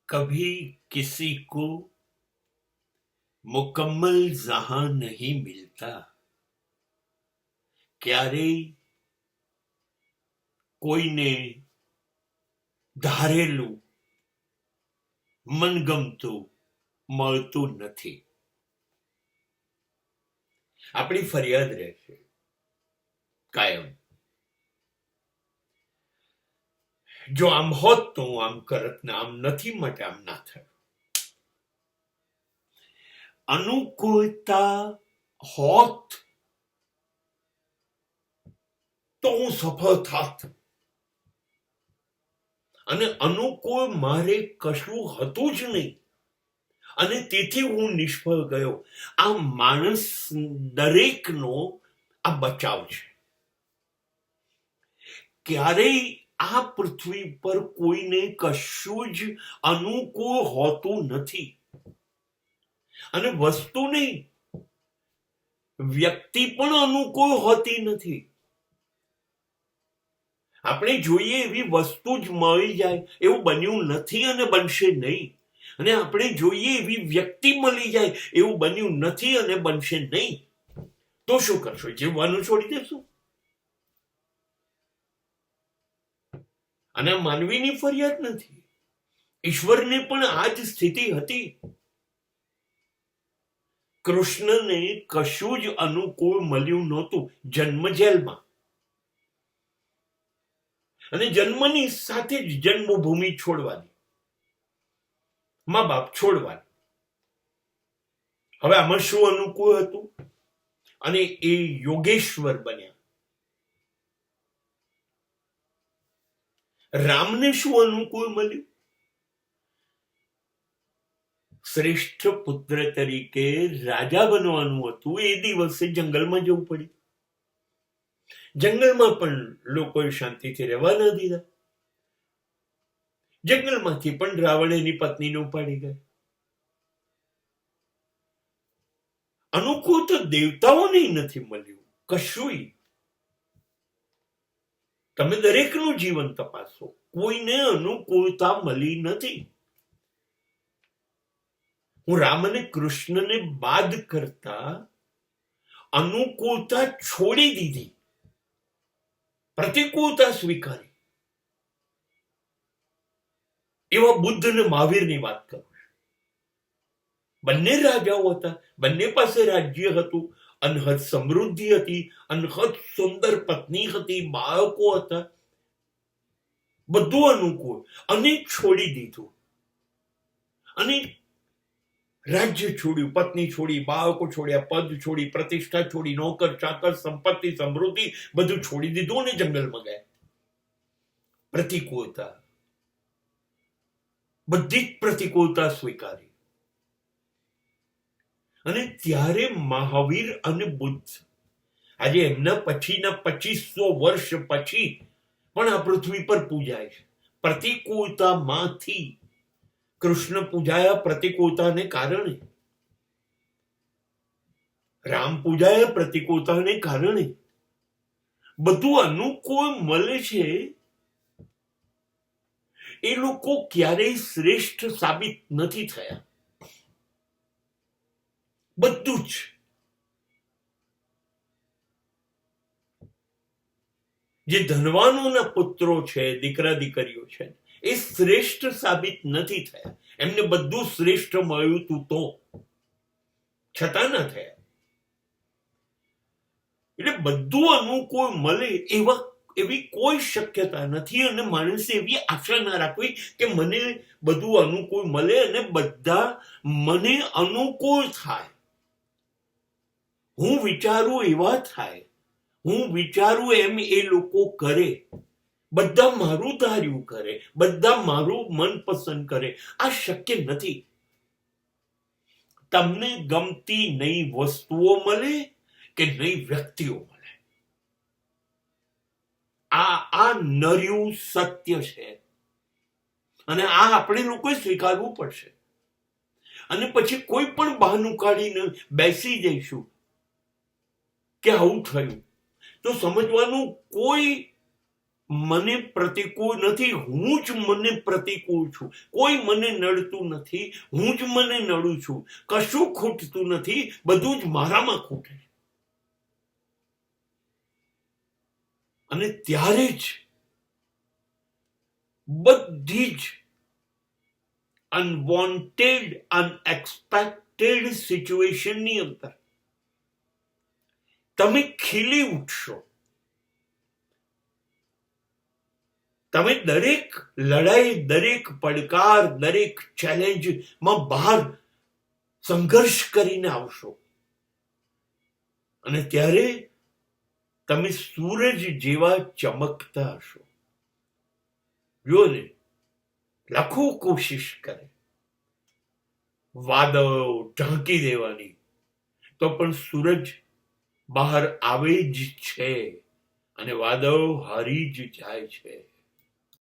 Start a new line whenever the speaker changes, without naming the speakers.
कभी किसी को मुकम्मल जहां नहीं मिलता, ક્યારેય કોઈને ધારેલું મનગમતું મળતું નથી. આપણી ફરિયાદ રહેશે કાયમ, જો આમ હોત તો હું આમ કરત ને આમ નથી માટે આમ ના થયું. અનુકૂળતા હોત તો હું સફળ થાત, અને અનુકૂળ મારે કશું હતું જ નહીં અને તેથી હું નિષ્ફળ ગયો. આ માણસ દરેકનો આ બચાવ છે. ક્યારેય આ પૃથ્વી પર કોઈને કશું જ અનુકૂળ હોતું નથી. અને વસ્તુ નહીં, વ્યક્તિ પણ અનુકૂળ હોતી નથી. આપણે જોઈએ એવી વસ્તુ જ મળી જાય એવું બન્યું નથી અને બનશે નહીં. અને આપણે જોઈએ એવી વ્યક્તિ મળી જાય એવું બન્યું નથી અને બનશે નહીં. તો શું કરશો? જીવવાનું છોડી દેશું? અને માનવીની ફરિયાદ નથી, ઈશ્વરને પણ આ જ સ્થિતિ હતી. કૃષ્ણને કશું જ અનુકૂળ મળ્યું નહોતું. જન્મ જેલમાં, અને જન્મની સાથે જ જન્મભૂમિ છોડવાની, મા બાપ છોડવાની. હવે આમાં શું અનુકૂળ હતું? અને એ યોગેશ્વર બન્યા. રામને શું અનુકૂળ મળ્યું? શ્રેષ્ઠ પુત્ર તરીકે રાજા બનવાનું હતું. એ દિવસે જંગલમાં જવું પડ્યું. જંગલમાં પણ લોકોએ શાંતિથી રહેવા ન દીધા. જંગલમાંથી પણ રાવણ એની પત્નીને ઉપાડી ગયા. અનુકૂળ તો દેવતાઓને નથી મળ્યું કશુંય. તમે દરેકનું જીવન તપાસો, કોઈને અનુકૂળતા મળી નથી. હું રામ અને કૃષ્ણને બાદ કરતા અનુકૂળતા છોડી દીધી, પ્રતિકૂળતા સ્વીકારી. એવા બુદ્ધ અને મહાવીરની વાત કરું છું. બંને રાજાઓ હતા, બંને પાસે રાજ્ય હતું, અનહદ સમૃદ્ધિ હતી, અનહદ સુંદર પત્ની હતી, બાળકો હતા, બધું અનુકૂળ. અને છોડી દીધું, અને રાજ્ય છોડ્યું, પત્ની છોડી, બાળકો છોડ્યા, પદ છોડી, પ્રતિષ્ઠા છોડી, નોકર ચાકર, સંપત્તિ સમૃદ્ધિ બધું છોડી દીધું અને જંગલમાં ગયા. પ્રતિકૂળતા, બધી જ પ્રતિકૂળતા સ્વીકારી. અને ત્યારે મહાવીર અને બુદ્ધ આજે એમના પછીના 2500 વર્ષ પછી પણ આ પૃથ્વી પર પૂજાય છે. પ્રતિકૂળતામાંથી કૃષ્ણ પૂજાયા, પ્રતિકૂળતાને કારણે. રામ પૂજાયા પ્રતિકૂળતાને કારણે. બધું અનુકૂળ મળે છે. એ લોકો ક્યારેય શ્રેષ્ઠ સાબિત નથી થયા. બધું જ જે ધનવાનોના પુત્રો છે, દીકરા દીકરીઓ છે, એ શ્રેષ્ઠ સાબિત નથી થયા. એમને બધું શ્રેષ્ઠ મળ્યું તું તો છતાં ના થયા. એટલે બધું અનુકૂળ મળે એવી કોઈ શક્યતા નથી. અને માણસે એવી આશા ના રાખવી કે મને બધું અનુકૂળ મળે અને બધા મને અનુકૂળ થાય. હું વિચારું એવા થાય, હું વિચારું એમ એ લોકો કરે, બધા મારું ધાર્યું કરે, બધા મારું મનપસંદ કરે. આ શક્ય નથી. તમને ગમતી નહીં વસ્તુઓ મળે કે નહીં વ્યક્તિઓ મળે. આ નર્યું સત્ય છે. અને આ આપણે લોકોએ સ્વીકારવું પડશે. અને પછી કોઈ પણ બહાનું કાઢીને બેસી જઈશું કે આવું થયું, તો સમજવાનું કોઈ મને પ્રતિકૂળ નથી, હું જ મને પ્રતિકૂળ છું. કોઈ મને નડતું નથી, હું જ મને નડું છું. કશું ખૂટતું નથી, બધું જ મારામાં ખૂટે છે. અને ત્યારે જ બધી જ અનવોન્ટેડ, અનએક્સપેક્ટેડ સિચ્યુએશનની અંદર તમે ખીલી ઉઠશો. તમે દરેક લડાઈ, દરેક પડકાર, દરેક ચેલેન્જમાં બહાર સંઘર્ષ કરીને આવશો. અને ત્યારે તમે સૂરજ જેવા ચમકતા હશો. જો ને, લાખો કોશિશ કરે વાદળો ઢાંકી દેવાની, તો પણ સૂરજ બહાર આવે જ છે અને વાદળો હારી જ જાય છે.